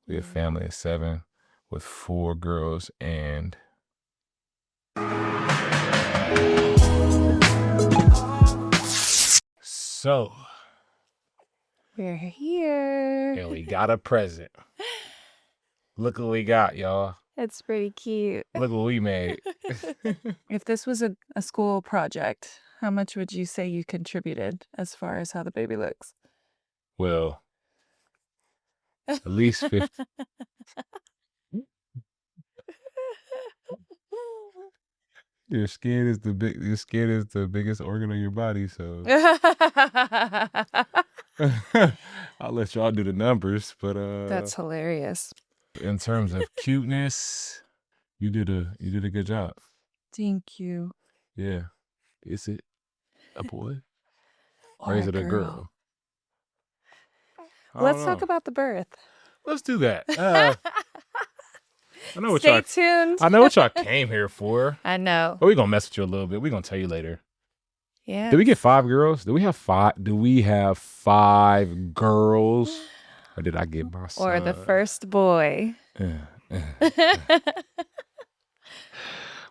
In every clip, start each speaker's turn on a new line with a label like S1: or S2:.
S1: We have a family of 7 with 4 girls and so
S2: We're here.
S1: and we got a present. Look what we got, y'all.
S2: It's pretty cute.
S1: Look what we made.
S2: If this was a school project, how much would you say you contributed as far as how the baby looks?
S1: Well, at least 50. Your skin is the biggest organ of your body, so I'll let y'all do the numbers, but
S2: That's hilarious.
S1: in terms of cuteness, you did a good job.
S2: Thank you.
S1: Yeah. Is it a boy?
S2: Or
S1: Or is it a girl? I
S2: Let's
S1: don't
S2: talk
S1: know.
S2: about the birth.
S1: Let's do that. I know what
S2: Stay tuned.
S1: I know what y'all came here for.
S2: I know.
S1: But we're gonna mess with you a little bit. We're gonna tell you later.
S2: Yeah.
S1: Did we get 5 girls? Do we have 5 girls? Or did I get my son?
S2: Or the first boy.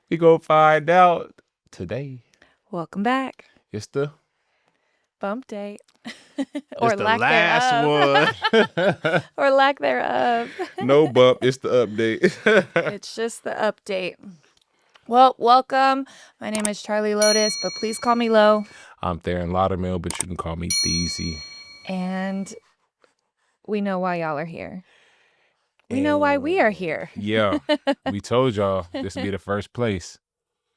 S1: We gonna find out today.
S2: Welcome back.
S1: It's the
S2: Bump date.
S1: Or it's the last one.
S2: Or lack thereof.
S1: No bump. It's the update.
S2: It's just the update. Well, welcome. My name is Charlie Lotus, but please call me Lo.
S1: I'm Theron Laudermill, but you can call me Theezy.
S2: And we know why y'all are here. We know why we are here.
S1: Yeah. We told y'all this would be the first place.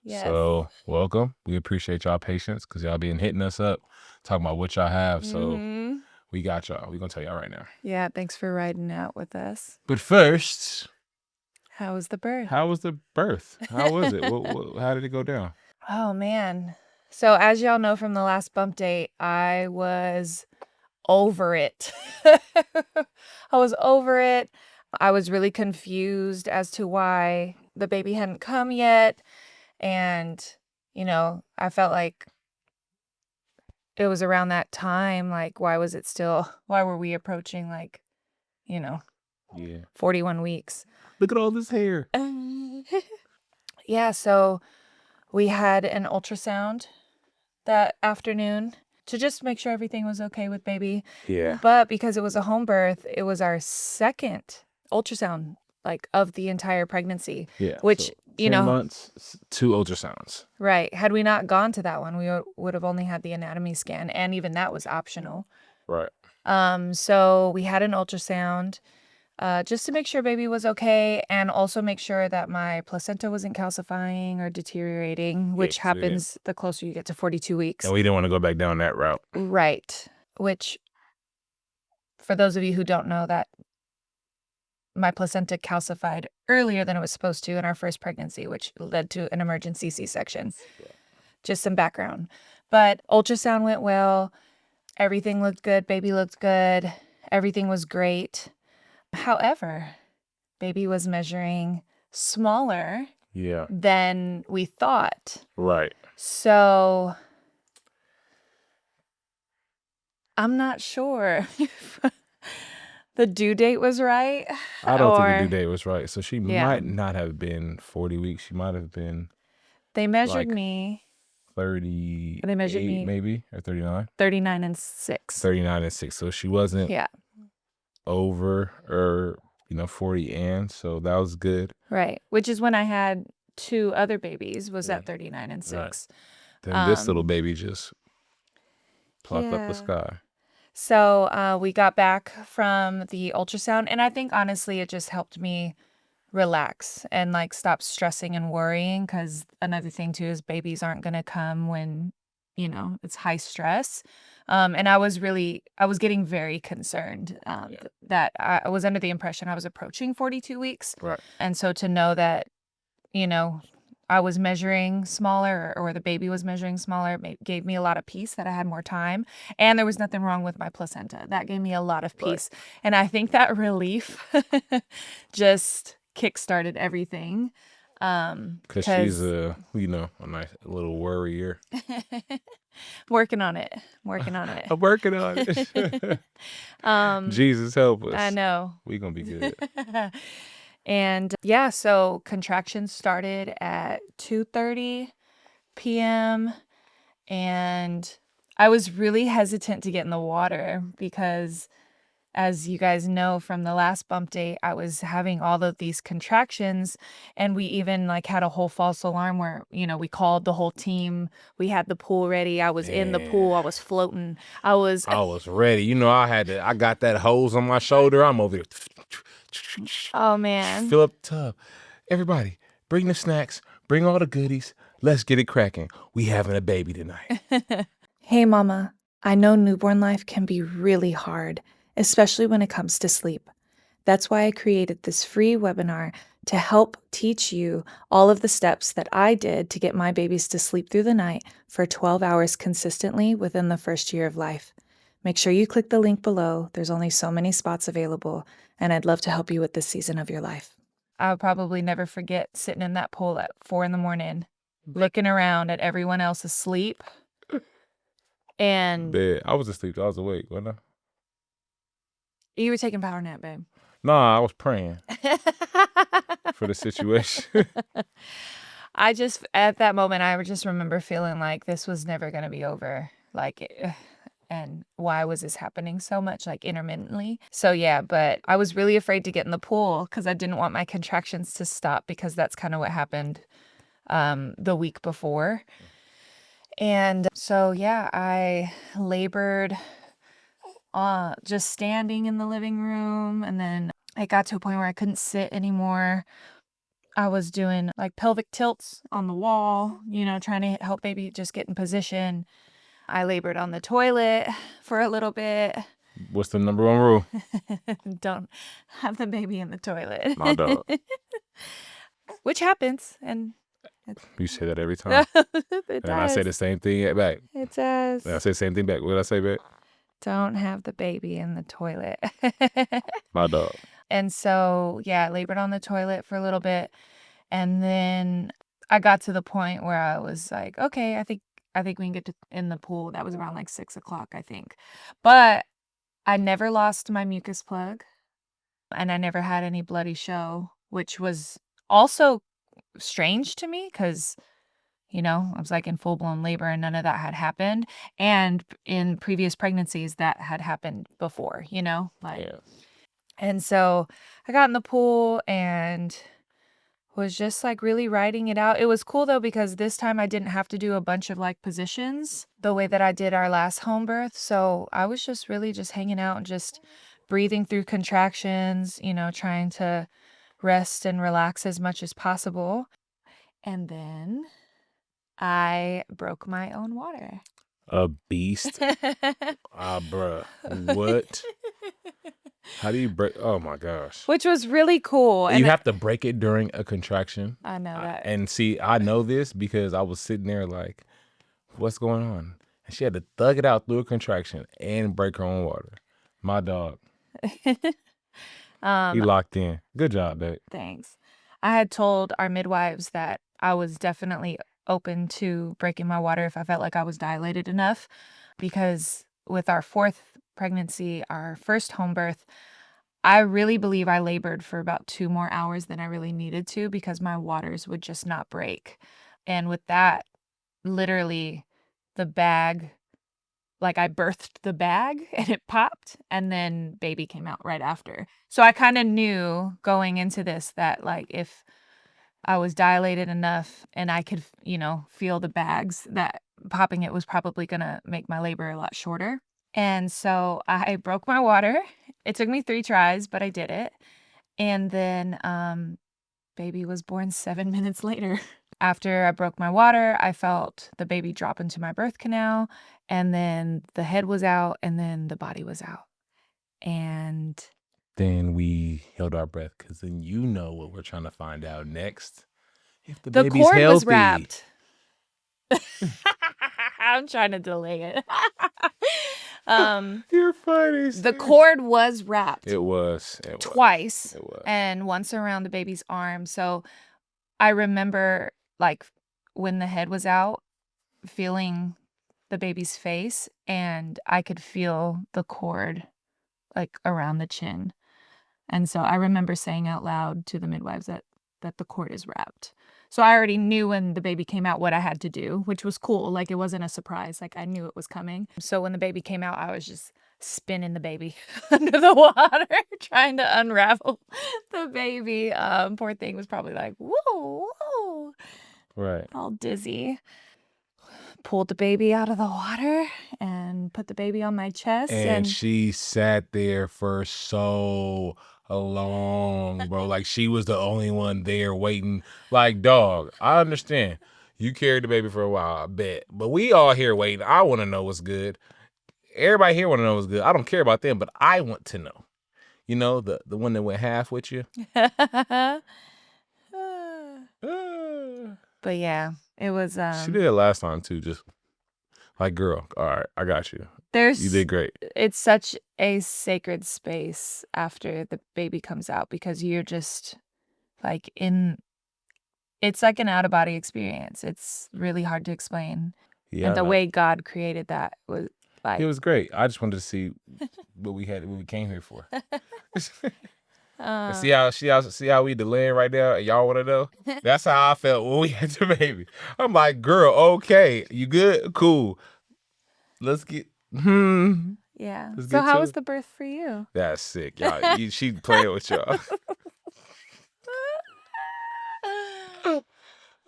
S2: Yes.
S1: So welcome. We appreciate y'all patience because y'all been hitting us up, talking about what y'all have. So we got y'all. We're going to tell y'all right now.
S2: Yeah, thanks for riding out with us.
S1: But first,
S2: how was the birth?
S1: How was the birth? How was it? How did it go down?
S2: Oh, man. So as y'all know from the last bump date, I was over it. I was over it. I was really confused as to why the baby hadn't come yet. And, you know, I felt like it was around that time. Like, why were we approaching, like, you know, 41 weeks?
S1: Look at all this hair.
S2: Yeah, so we had an ultrasound that afternoon to just make sure everything was okay with baby.
S1: Yeah.
S2: But because it was a home birth, it was our second ultrasound, like, of the entire pregnancy.
S1: Yeah.
S2: Which,
S1: so 10
S2: you know,
S1: months, 2 ultrasounds.
S2: Right. Had we not gone to that one, we would have only had the anatomy scan, and even that was optional.
S1: Right.
S2: So we had an ultrasound just to make sure baby was okay, and also make sure that my placenta wasn't calcifying or deteriorating, which happens the closer you get to 42 weeks.
S1: And we didn't want to go back down that route.
S2: Right. Which, for those of you who don't know, that my placenta calcified earlier than it was supposed to in our first pregnancy, which led to an emergency C-section. Yeah. Just some background. But ultrasound went well. Everything looked good. Baby looked good. Everything was great. However, baby was measuring smaller than we thought.
S1: Right.
S2: So I'm not sure if the due date was right.
S1: I don't think the due date was right. So she might not have been 40 weeks. She might have been.
S2: They measured me.
S1: 30.
S2: They measured me
S1: maybe, or 39.
S2: 39 and 6.
S1: 39 and 6. So she wasn't over or 40 and so that was good.
S2: Right. Which is when I had 2 other babies was at 39 and 6.
S1: Right. Then this little baby just plopped up the sky.
S2: So we got back from the ultrasound, and I think honestly it just helped me relax and like stop stressing and worrying, because another thing too is babies aren't going to come when, it's high stress. And I was getting very concerned that I was under the impression I was approaching 42 weeks.
S1: Right.
S2: And so to know that, I was measuring smaller, or the baby was measuring smaller, gave me a lot of peace that I had more time, and there was nothing wrong with my placenta. That gave me a lot of peace. Right. And I think that relief just kickstarted everything.
S1: Because she's a nice little worrier.
S2: Working on it.
S1: I'm working on it. Jesus help us.
S2: I know.
S1: We gonna be good.
S2: And yeah, so contractions started at 2:30 p.m. and I was really hesitant to get in the water because, as you guys know from the last bump date, I was having all of these contractions, and we even like had a whole false alarm where, we called the whole team. We had the pool ready. I was in the pool. I was floating. I was
S1: ready. I got that hose on my shoulder. I'm over there.
S2: Oh man.
S1: Fill up the tub. Everybody, bring the snacks. Bring all the goodies. Let's get it cracking. We having a baby tonight.
S2: Hey, Mama. I know newborn life can be really hard, especially when it comes to sleep. That's why I created this free webinar to help teach you all of the steps that I did to get my babies to sleep through the night for 12 hours consistently within the first year of life. Make sure you click the link below. There's only so many spots available, and I'd love to help you with this season of your life. I'll probably never forget sitting in that pool at 4 a.m, looking around at everyone else asleep. And
S1: I was asleep. I was awake, wasn't I?
S2: You were taking a power nap, babe.
S1: Nah, I was praying for the situation.
S2: At that moment, I just remember feeling like this was never going to be over. And why was this happening so much, like intermittently? So yeah, but I was really afraid to get in the pool because I didn't want my contractions to stop, because that's kind of what happened the week before. And so, yeah, I labored just standing in the living room. And then it got to a point where I couldn't sit anymore. I was doing like pelvic tilts on the wall, trying to help baby just get in position. I labored on the toilet for a little bit.
S1: What's the number one rule?
S2: Don't have the baby in the toilet.
S1: My dog.
S2: Which happens. And
S1: you say that every time.
S2: It does.
S1: I say the same thing back.
S2: It does.
S1: I say the same thing back. What did I say back?
S2: Don't have the baby in the toilet.
S1: My dog.
S2: And so, yeah, I labored on the toilet for a little bit. And then I got to the point where I was like, okay, I think we can get in the pool. That was around like 6 o'clock, I think. But I never lost my mucus plug, and I never had any bloody show, which was also strange to me because, I was like in full-blown labor and none of that had happened. And in previous pregnancies that had happened before, Yeah. And so I got in the pool and was just like really writing it out. It was cool though, because this time I didn't have to do a bunch of like positions the way that I did our last home birth. So I was just really just hanging out and just breathing through contractions, trying to rest and relax as much as possible. And then I broke my own water.
S1: A beast? Bruh. What? How do you break? Oh my gosh.
S2: Which was really cool.
S1: You have to break it during a contraction.
S2: I know that.
S1: And see, I know this because I was sitting there like, what's going on? And she had to thug it out through a contraction and break her own water. My dog. He locked in. Good job, babe.
S2: Thanks. I had told our midwives that I was definitely open to breaking my water if I felt like I was dilated enough, because with our fourth pregnancy, our first home birth, I really believe I labored for about 2 more hours than I really needed to, because my waters would just not break. And with that, literally the bag, like I birthed the bag and it popped, and then baby came out right after. So I kind of knew going into this that like if I was dilated enough and I could, feel the bags, that popping it was probably going to make my labor a lot shorter. And so I broke my water. It took me 3 tries, but I did it. And then baby was born 7 minutes later. After I broke my water, I felt the baby drop into my birth canal, and then the head was out, and then the body was out. And
S1: then we held our breath, because then what we're trying to find out next. If the
S2: baby's
S1: cord
S2: healthy. Was wrapped. I'm trying to delay it.
S1: You're funny.
S2: The cord was wrapped.
S1: It was.
S2: Twice. It was. And once around the baby's arm. So I remember, like, when the head was out, feeling the baby's face, and I could feel the cord, like, around the chin. And so I remember saying out loud to the midwives that the cord is wrapped. So I already knew when the baby came out what I had to do, which was cool. Like, it wasn't a surprise. Like, I knew it was coming. So when the baby came out, I was just spinning the baby under the water, trying to unravel the baby. Poor thing was probably like, whoa, whoa,
S1: Right.
S2: all dizzy. Pulled the baby out of the water and put the baby on my chest.
S1: And she sat there for so long, bro. Like, she was the only one there waiting. Like, dog, I understand. You carried the baby for a while, I bet. But we all here waiting. I want to know what's good. Everybody here want to know what's good. I don't care about them, but I want to know. You know, the one that went half with you.
S2: But yeah, it was
S1: She did it last time too. Just like, girl, all right, I got you. You did great.
S2: It's such a sacred space after the baby comes out because you're just like it's like an out-of-body experience. It's really hard to explain.
S1: Yeah,
S2: And the way God created that was like,
S1: it was great. I just wanted to see what we came here for. And see how we delaying right now, and y'all want to know? That's how I felt when we had the baby. I'm like, girl, okay, you good? Cool. Let's get
S2: yeah.
S1: Let's
S2: So
S1: get
S2: how
S1: to
S2: was
S1: it.
S2: the birth for you?
S1: That's sick, y'all. She playing with y'all.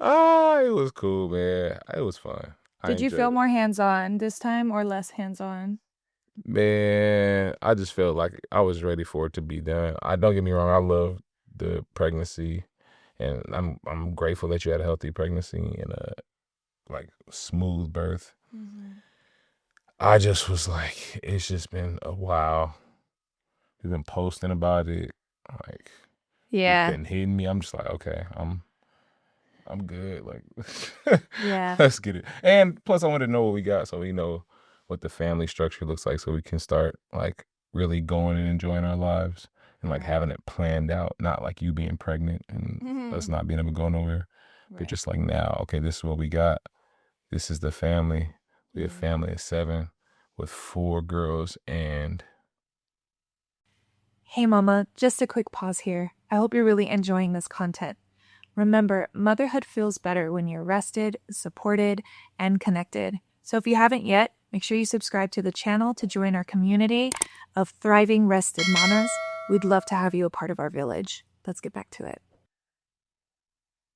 S1: It was cool, man. It was fun.
S2: Did you feel more hands-on this time or less hands-on?
S1: Man, I just felt like I was ready for it to be done. Don't get me wrong, I love the pregnancy, and I'm grateful that you had a healthy pregnancy and a like smooth birth.
S2: Mm-hmm.
S1: I just was like, it's just been a while. We've been posting about it, like,
S2: yeah,
S1: it's been hitting me. I'm just like, okay, I'm good. Like,
S2: yeah,
S1: let's get it. And plus, I want to know what we got, so we know what the family structure looks like, so we can start like really going and enjoying our lives and like having it planned out, not like you being pregnant and us not being able to go nowhere, but just like now, okay, this is what we got. This is the family. We have family of 7 with 4 girls and.
S2: Hey mama, just a quick pause here. I hope you're really enjoying this content. Remember, motherhood feels better when you're rested, supported, and connected. So if you haven't yet, make sure you subscribe to the channel to join our community of thriving, rested mamas. We'd love to have you a part of our village. Let's get back to it.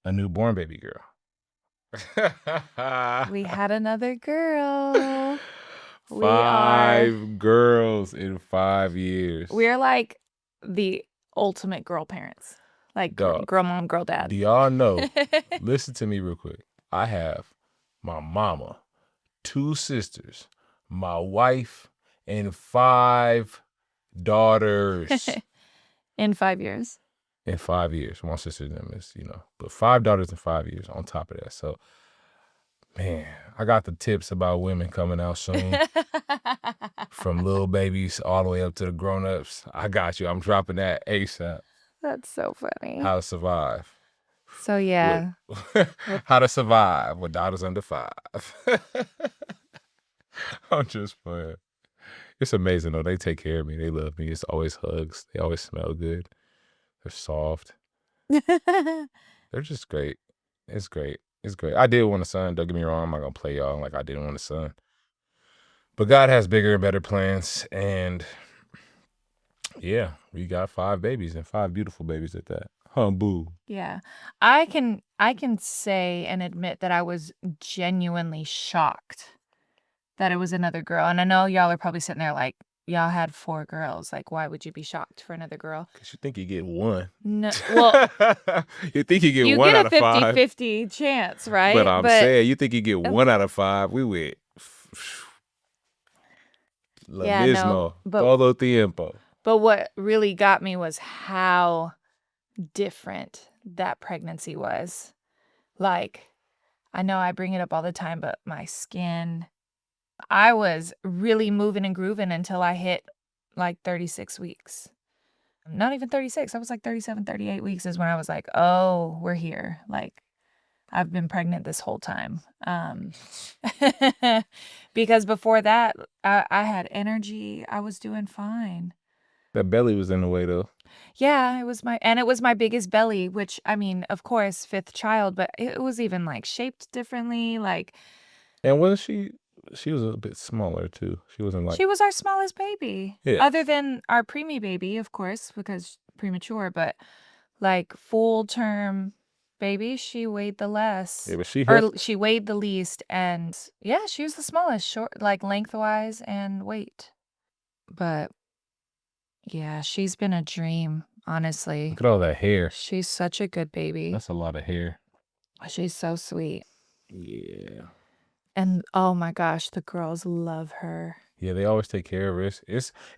S1: A newborn baby girl.
S2: We had another girl.
S1: 5 girls in 5 years.
S2: We're like the ultimate girl parents. Like,
S1: Dog,
S2: girl mom, girl dad.
S1: do y'all know? Listen to me real quick. I have my mama, 2 sisters, my wife, and 5 daughters.
S2: In 5 years.
S1: In 5 years. One sister them is, but 5 daughters in 5 years on top of that. So, man, I got the tips about women coming out soon. From little babies all the way up to the grown-ups. I got you. I'm dropping that ASAP.
S2: That's so funny.
S1: How to survive.
S2: So, yeah.
S1: How to survive with daughters under 5. I'm just playing. It's amazing, though. They take care of me. They love me. It's always hugs. They always smell good. They're soft. They're just great. It's great. It's great. I did want a son. Don't get me wrong. I'm not going to play y'all like I didn't want a son. But God has bigger and better plans. And yeah, we got 5 babies and 5 beautiful babies at that. Boo.
S2: Yeah. I can say and admit that I was genuinely shocked that it was another girl. And I know y'all are probably sitting there like, y'all had 4 girls. Like, why would you be shocked for another girl?
S1: Because you think you get 1.
S2: No, well,
S1: you think you get 1 out of 5.
S2: You get a 50-50 chance, right?
S1: But I'm saying, you think you get 1 out of 5. We went.
S2: Yeah, no,
S1: todo tiempo.
S2: But what really got me was how different that pregnancy was. Like, I know I bring it up all the time, but my skin, I was really moving and grooving until I hit like 36 weeks. not even 36. I was like 37, 38 weeks is when I was like, oh, we're here. Like, I've been pregnant this whole time. Because before that, I had energy. I was doing fine.
S1: That belly was in the way though.
S2: Yeah, it was my biggest belly, which, I mean, of course, 5th child, but it was even, like, shaped differently, like
S1: And wasn't she was a bit smaller too. She wasn't like
S2: she was our smallest baby.
S1: yeah.
S2: Other than our preemie baby, of course, because premature, but, like, full-term baby, she weighed the less.
S1: Yeah, but she
S2: Or
S1: hit.
S2: she weighed the least, and yeah, she was the smallest, short like, lengthwise and weight. But, yeah, she's been a dream, honestly.
S1: Look at all that hair.
S2: She's such a good baby.
S1: That's a lot of hair.
S2: She's so sweet.
S1: Yeah.
S2: And, oh my gosh, the girls love her.
S1: Yeah, they always take care of us.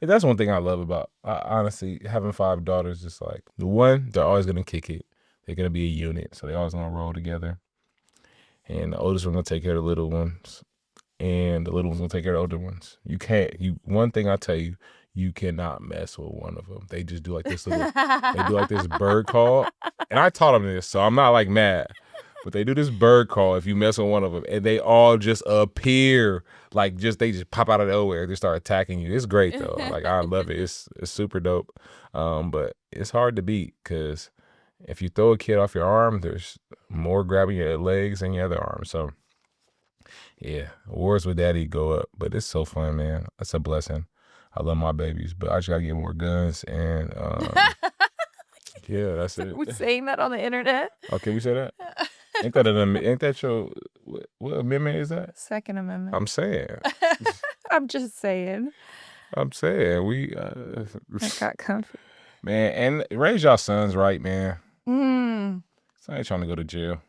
S1: That's one thing I love about honestly having 5 daughters. Is like the one, they're always gonna kick it. They're gonna be a unit, so they always gonna roll together. And the oldest one gonna take care of the little ones, and the little ones gonna take care of the older ones. One thing I tell you, you cannot mess with one of them. They just do like this little, they do like this bird call, and I taught them this, so I'm not like mad. But they do this bird call if you mess with one of them, and they all just appear like they just pop out of nowhere. They start attacking you. It's great though. Like I love it. It's super dope. But it's hard to beat because if you throw a kid off your arm, there's more grabbing your legs and your other arm. So yeah, wars with daddy go up, but it's so fun, man. That's a blessing. I love my babies, but I just gotta get more guns and yeah, that's it.
S2: We're saying that on the internet?
S1: Oh, can we say that? Ain't that your what amendment is that?
S2: Second Amendment.
S1: I'm saying.
S2: I'm just saying.
S1: I'm saying we
S2: I got comfort.
S1: man, and raise y'all sons right, man.
S2: Mm.
S1: So I ain't trying to go to jail.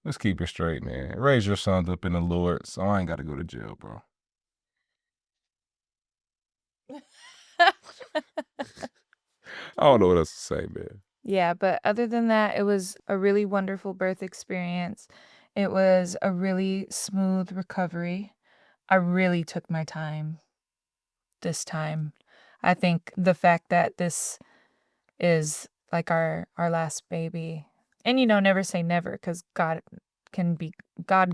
S1: Let's keep it straight, man. Raise your sons up in the Lord, so I ain't got to go to jail, bro. I don't know what else to say, man.
S2: Yeah, but other than that, it was a really wonderful birth experience. It was a really smooth recovery. I really took my time this time. I think the fact that this is like our last baby, and never say never, because God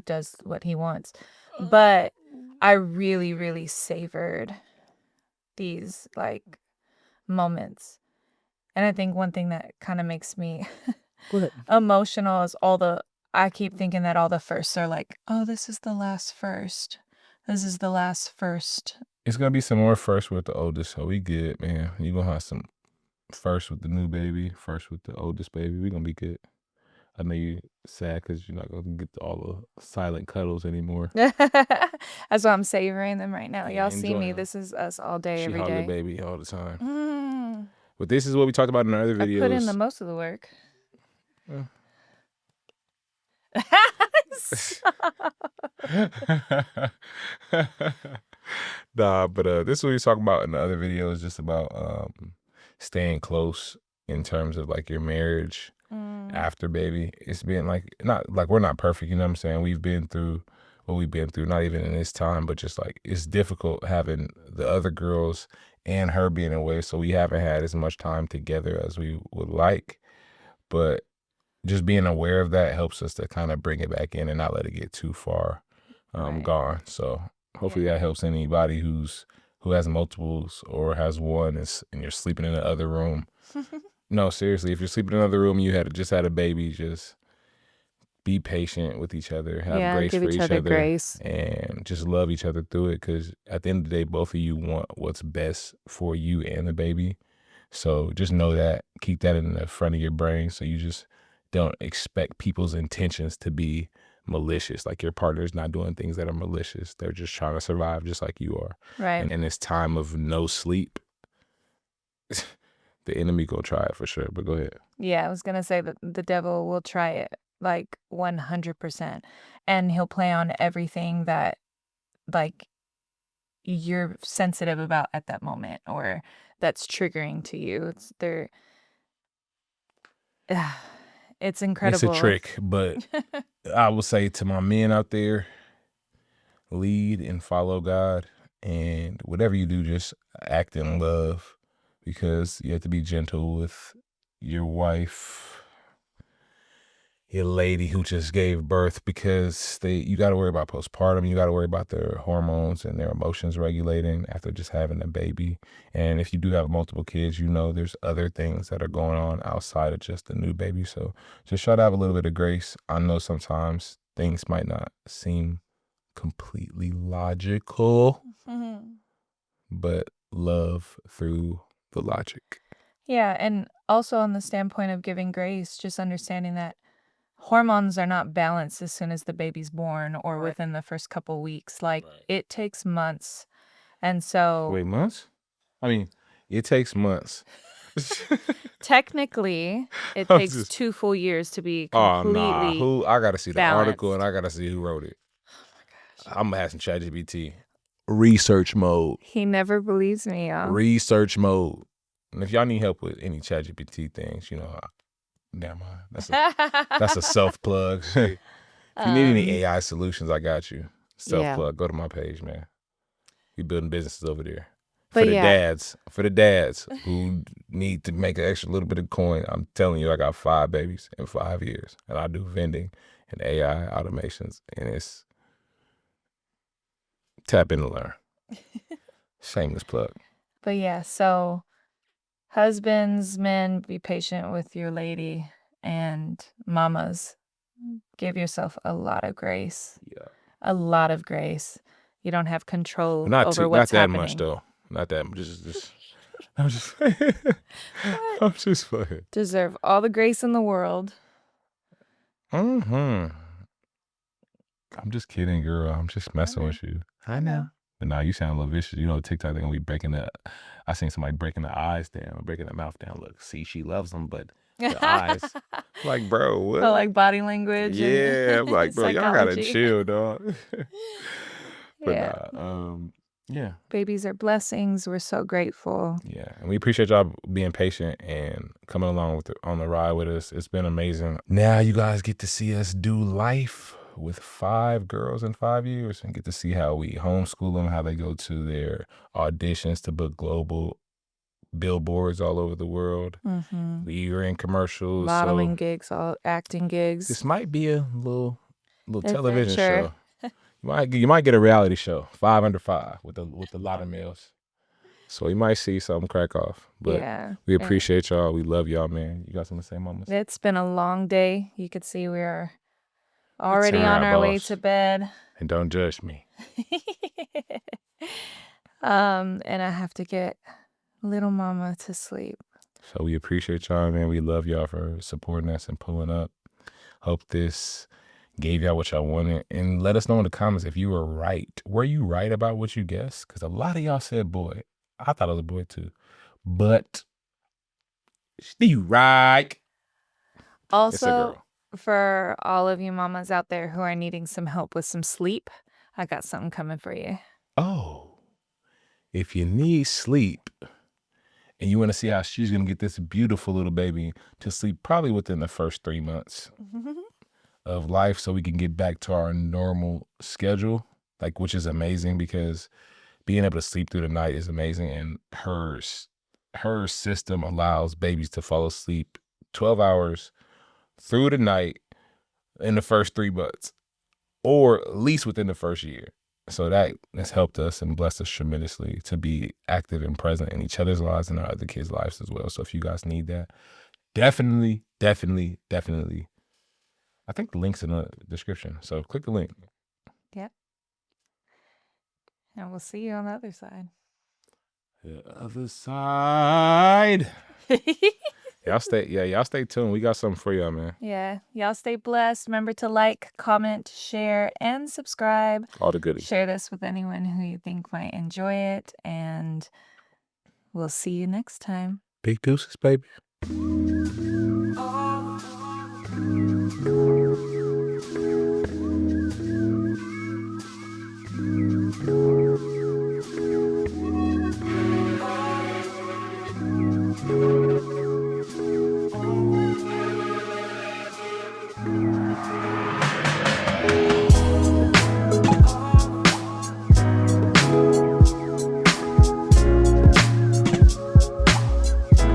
S2: does what he wants. But I really, really savored these like moments. And I think one thing that kind of makes me emotional is I keep thinking that all the firsts are like, oh, this is the last first. This is the last first.
S1: It's gonna be some more first with the oldest, so we good, man. You gonna have some first with the new baby, first with the oldest baby. We gonna be good. I know you sad because you're not gonna get all the silent cuddles anymore.
S2: That's why I'm savoring them right now.
S1: Yeah,
S2: Y'all see
S1: enjoy
S2: me.
S1: them.
S2: This is us all day,
S1: She
S2: every
S1: hug the
S2: day.
S1: baby all the time.
S2: Mm.
S1: But this is what we talked about in our other videos.
S2: I put in the most of the work.
S1: Nah, but this is what we talking about in the other videos, just about staying close in terms of like your marriage after baby. It's been like not like we're not perfect, you know what I'm saying? We've been through what we've been through, not even in this time, but just like it's difficult having the other girls and her being away, so we haven't had as much time together as we would like. But just being aware of that helps us to kind of bring it back in and not let it get too far gone. So hopefully that helps anybody who has multiples or has one and you're sleeping in the other room. No, seriously, if you're sleeping in another room, you just had a baby, just be patient with each other, have grace
S2: give
S1: for
S2: each
S1: each
S2: other
S1: other,
S2: grace.
S1: and just love each other through it. Because at the end of the day, both of you want what's best for you and the baby. So just know that, keep that in the front of your brain, so you just don't expect people's intentions to be malicious. Like your partner's not doing things that are malicious. They're just trying to survive just like you are.
S2: Right.
S1: And in this time of no sleep, the enemy gonna try it for sure. But go ahead.
S2: Yeah, I was going to say that the devil will try it like 100%. And he'll play on everything that like you're sensitive about at that moment or that's triggering to you. It's incredible.
S1: It's a trick, but I will say to my men out there, lead and follow God And whatever you do, just act in love, because you have to be gentle with your wife, your lady who just gave birth, because you got to worry about postpartum. You got to worry about their hormones and their emotions regulating after just having a baby. And if you do have multiple kids, there's other things that are going on outside of just the new baby. So just try to have a little bit of grace. I know sometimes things might not seem completely logical, but love through the logic.
S2: Yeah, and also on the standpoint of giving grace, just understanding that hormones are not balanced as soon as the baby's born or within the first couple weeks. Like, it takes months. And so
S1: Wait, months? I mean, it takes months.
S2: technically, it
S1: I'm
S2: takes
S1: just-
S2: 2 full years to be
S1: Oh,
S2: completely
S1: nah. I got to see the article, and
S2: balanced.
S1: I got to see who wrote it. I'm going to have some ChatGPT. Research mode.
S2: He never believes me, y'all.
S1: Research mode. And if y'all need help with any ChatGPT things, never mind. That's a self plug. If you need any AI solutions, I got you. Self plug. Go to my page, man. We building businesses over there. For the dads who need to make an extra little bit of coin, I'm telling you, I got 5 babies in 5 years, and I do vending and AI automations, and it's tap in to learn. Shameless plug.
S2: But yeah, so husbands, men, be patient with your lady, and mamas, give yourself a lot of grace.
S1: Yeah.
S2: A lot of grace. You don't have control
S1: Not
S2: over what's
S1: that
S2: happening.
S1: much though. Not that much. I'm just I'm just playing.
S2: Deserve all the grace in the world.
S1: I'm just kidding, girl. I'm just messing with you.
S2: I know.
S1: But now you sound a little vicious. TikTok, they're gonna be breaking the. I seen somebody breaking the eyes down, breaking the mouth down. Look, see, she loves them, but the eyes. Like, bro, what?
S2: So like body language.
S1: Yeah, I'm like, bro, y'all gotta
S2: psychology.
S1: chill, dog. But
S2: Yeah.
S1: yeah.
S2: Babies are blessings. We're so grateful.
S1: Yeah, and we appreciate y'all being patient and coming along on the ride with us. It's been amazing. Now you guys get to see us do life with 5 girls in 5 years, and get to see how we homeschool them, how they go to their auditions to book global billboards all over the world. We are in commercials,
S2: modeling gigs, all acting gigs.
S1: This might be a little
S2: Adventure.
S1: television show. You might get a reality show, 5 Under 5, with a lot of males. So you might see something crack off. But
S2: yeah,
S1: we appreciate y'all. We love y'all, man. You got something to say, mamas?
S2: It's been a long day. You could see we are already on our way to bed.
S1: And don't judge me.
S2: And I have to get little mama to sleep.
S1: So we appreciate y'all, man. We love y'all for supporting us and pulling up. Hope this gave y'all what y'all wanted. And let us know in the comments if you were right. Were you right about what you guessed? Because a lot of y'all said boy. I thought it was a boy too. But you right.
S2: Also, for all of you mamas out there who are needing some help with some sleep, I got something coming for you.
S1: Oh, if you need sleep and you want to see how she's going to get this beautiful little baby to sleep probably within the first 3 months of life, so we can get back to our normal schedule, which is amazing, because being able to sleep through the night is amazing. And her system allows babies to fall asleep 12 hours through the night in the first 3 months, or at least within the first year. So that has helped us and blessed us tremendously to be active and present in each other's lives and our other kids' lives as well. So if you guys need that, definitely. I think the link's in the description. So click the link.
S2: Yep. And we'll see you on the other side.
S1: The other side. Y'all stay tuned. We got something for y'all, man.
S2: Yeah. Y'all stay blessed. Remember to like, comment, share, and subscribe.
S1: All the goodies. Share
S2: this with anyone who you think might enjoy it. And we'll see you next time.
S1: Big deuces, baby.